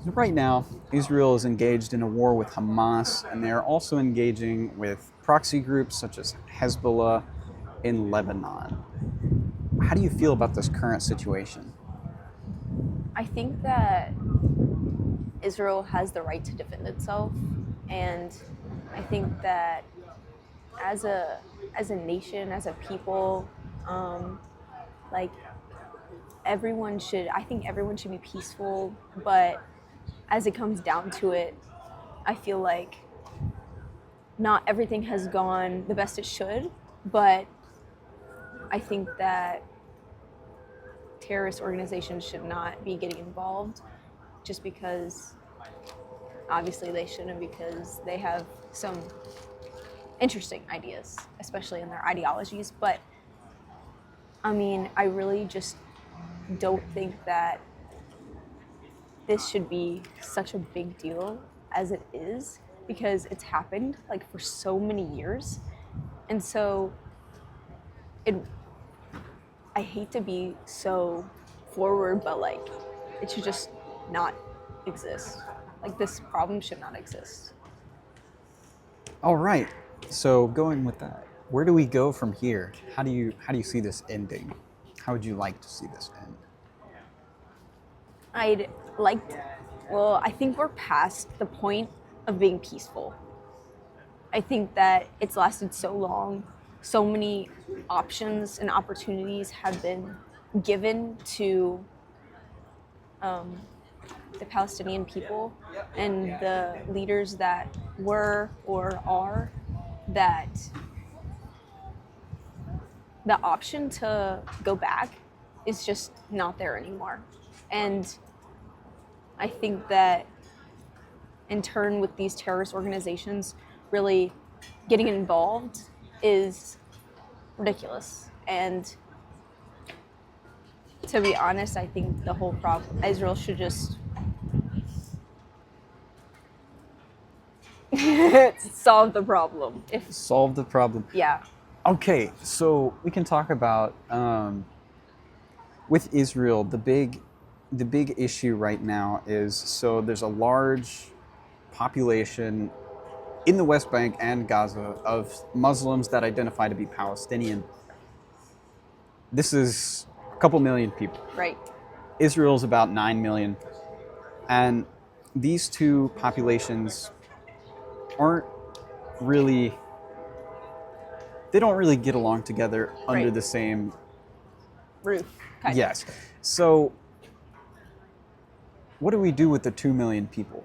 Right now, Israel is engaged in a war with Hamas, and they are also engaging with proxy groups such as Hezbollah in Lebanon. How do you feel about this current situation? I think that Israel has the right to defend itself, and I think that as a as a nation, as a people, um, like I think everyone should be peaceful. But as it comes down to it, I feel like not everything has gone the best it should. But I think that terrorist organizations should not be getting involved just because obviously they shouldn't, because they have some interesting ideas, especially in their ideologies. But I mean, I really just don't think that this should be such a big deal as it is, because it's happened like for so many years. And so it I hate to be so forward, but like it should just not exist. Like this problem should not exist. All right. So going with that, where do we go from here? How do you see this ending? How would you like to see this end? I'd like, well, I think we're past the point of being peaceful. I think that it's lasted so long. So many options and opportunities have been given to the Palestinian people and the leaders that were or are, that the option to go back is just not there anymore. And I think that in turn with these terrorist organizations really getting involved is ridiculous. And to be honest, I think the whole problem, Israel should just solve the problem. If Solve the problem. yeah, Okay, so we can talk about with Israel. The big issue right now is, so there's a large population in the West Bank and Gaza of Muslims that identify to be Palestinian. This is a couple million people. right, Israel's about 9 million. And these two populations aren't really, they don't really get along together under right, the same. roof, kind of. Yes. So, what do we do with the 2 million people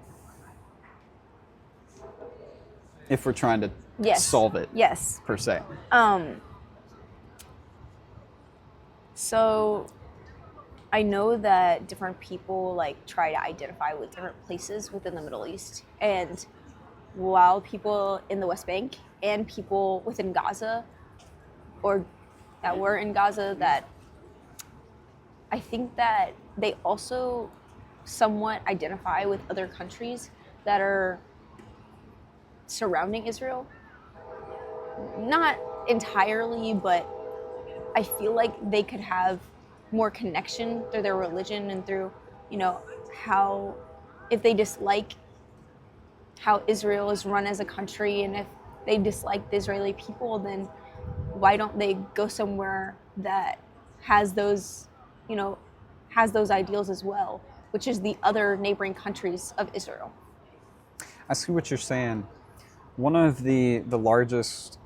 if we're trying to Yes, solve it, yes. per se? So I know that different people like try to identify with different places within the Middle East. And while people in the West Bank and people within Gaza, or that were in Gaza, that I think that they also somewhat identify with other countries that are surrounding Israel. Not entirely, but I feel like they could have more connection through their religion and through, you know, how, if they dislike how Israel is run as a country, and if they dislike the Israeli people, then why don't they go somewhere that has those, you know, has those ideals as well, which is the other neighboring countries of Israel. I see what you're saying. One of the largest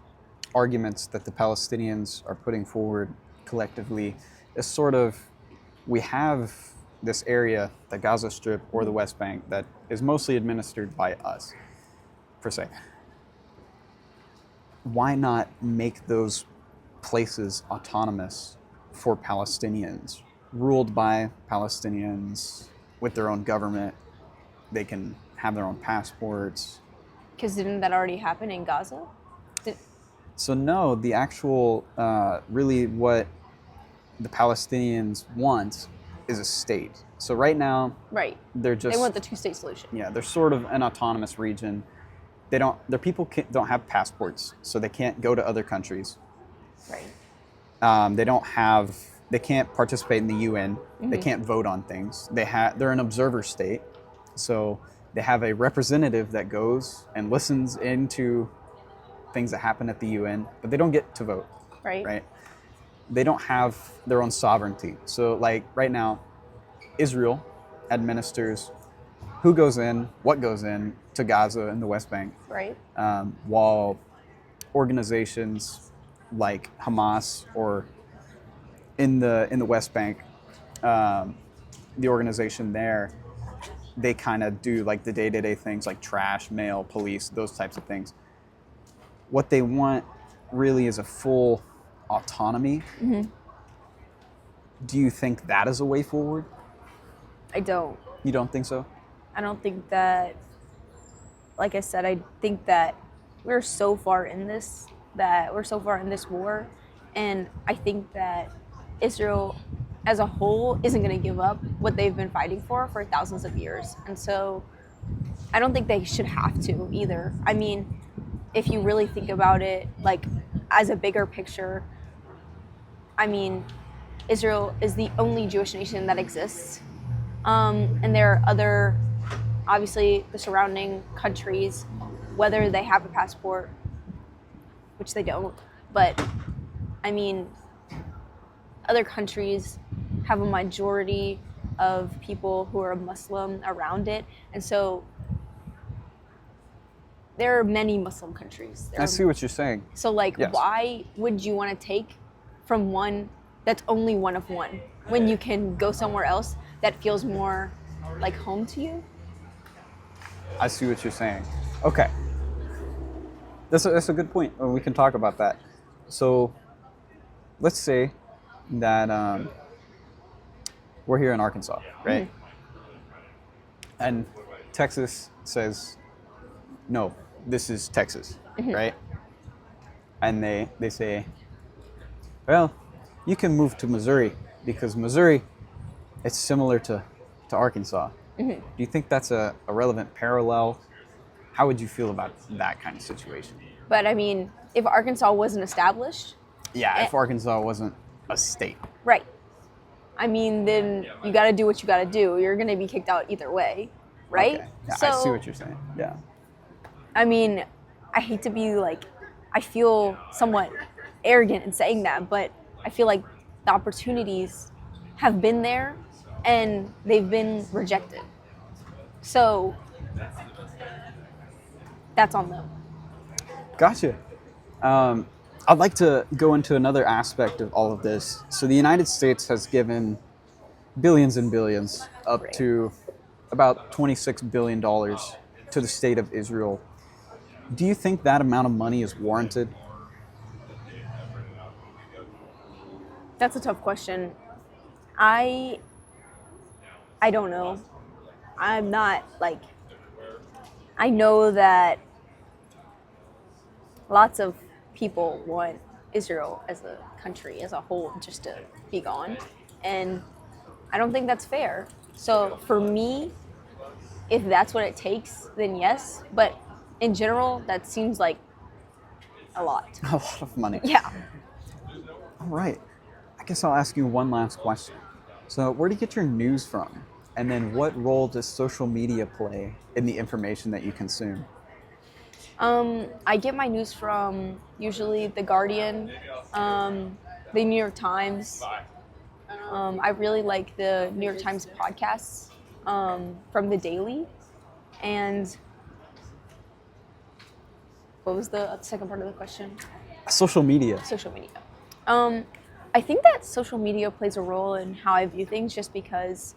arguments that the Palestinians are putting forward collectively is sort of, we have this area, the Gaza Strip or the West Bank, that is mostly administered by us, per se. Why not make those places autonomous for Palestinians, ruled by Palestinians with their own government? They can have their own passports. Because didn't that already happen in Gaza? Did, So no, the actual, really what the Palestinians want is a state. So right now, right. they're They just, want the two-state solution. yeah, they're sort of an autonomous region. They don't, their people don't have passports, so they can't go to other countries. Right. They don't have, they can't participate in the UN. They can't vote on things. They're an observer state. So they have a representative that goes and listens into things that happen at the UN, but they don't get to vote, Right. right? They don't have their own sovereignty. So, like right now, Israel administers who goes in, what goes in to Gaza and the West Bank, Right. while organizations like Hamas or in the West Bank, the organization there, they kind of do like the day-to-day things like trash, mail, police, those types of things. What they want really is a full autonomy. Do you think that is a way forward? I don't. You don't think so? I don't think that, like I said, I think that we're so far in this, war, and I think that Israel as a whole isn't going to give up what they've been fighting for thousands of years. And so I don't think they should have to either. I mean, if you really think about it, like as a bigger picture, I mean, Israel is the only Jewish nation that exists. And there are other, obviously, the surrounding countries, whether they have a passport, which they don't, but I mean, other countries have a majority of people who are Muslim around it. And so there are many Muslim countries. I see what you're saying. So, like, Yes. Why would you want to take from one that's only one of one when you can go somewhere else that feels more like home to you? I see what you're saying. Okay. That's a good point. We can talk about that. So let's say that we're here in Arkansas, right? And Texas says, no, this is Texas, right? And they say, well, you can move to Missouri because Missouri, it's similar to Arkansas. Do you think that's a relevant parallel? How would you feel about that kind of situation? But I mean, if Arkansas wasn't established, Yeah, if Arkansas wasn't a state. right. I mean, then you got to do what you got to do. You're going to be kicked out either way, right? Okay. Yeah, I see what you're saying. Yeah. I mean, I hate to be like, I feel somewhat arrogant in saying that, but I feel like the opportunities have been there and they've been rejected. So that's on them. Gotcha. I'd like to go into another aspect of all of this. So the United States has given billions and billions, up Right. to about $26 billion to the state of Israel. Do you think that amount of money is warranted? That's a tough question. I don't know. I'm not like, I know that lots of people want Israel as a country, as a whole, just to be gone. And I don't think that's fair. So for me, if that's what it takes, then yes. But in general, that seems like a lot. A lot of money. Yeah. All right. I guess I'll ask you one last question. So where do you get your news from? And then what role does social media play in the information that you consume? I get my news from usually The Guardian, the New York Times. I really like the New York Times podcasts from The Daily. And what was the second part of the question? Social media. Social media. I think that social media plays a role in how I view things just because,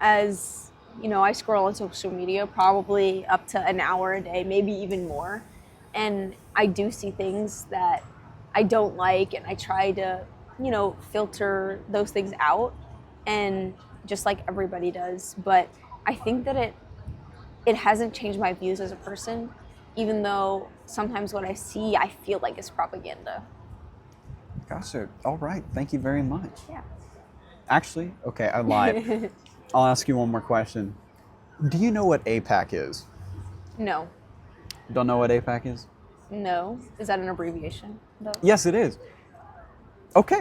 as I scroll on social media probably up to an hour a day, maybe even more. And I do see things that I don't like, and I try to, filter those things out, and just like everybody does. But I think that it hasn't changed my views as a person, even though sometimes what I see, I feel like it's propaganda. Gotcha. All right. Thank you very much. Yeah. Actually, okay, I lied. I'll ask you one more question. Do you know what APAC is? No. Don't know what APAC is? No. Is that an abbreviation, though? Yes, it is. Okay.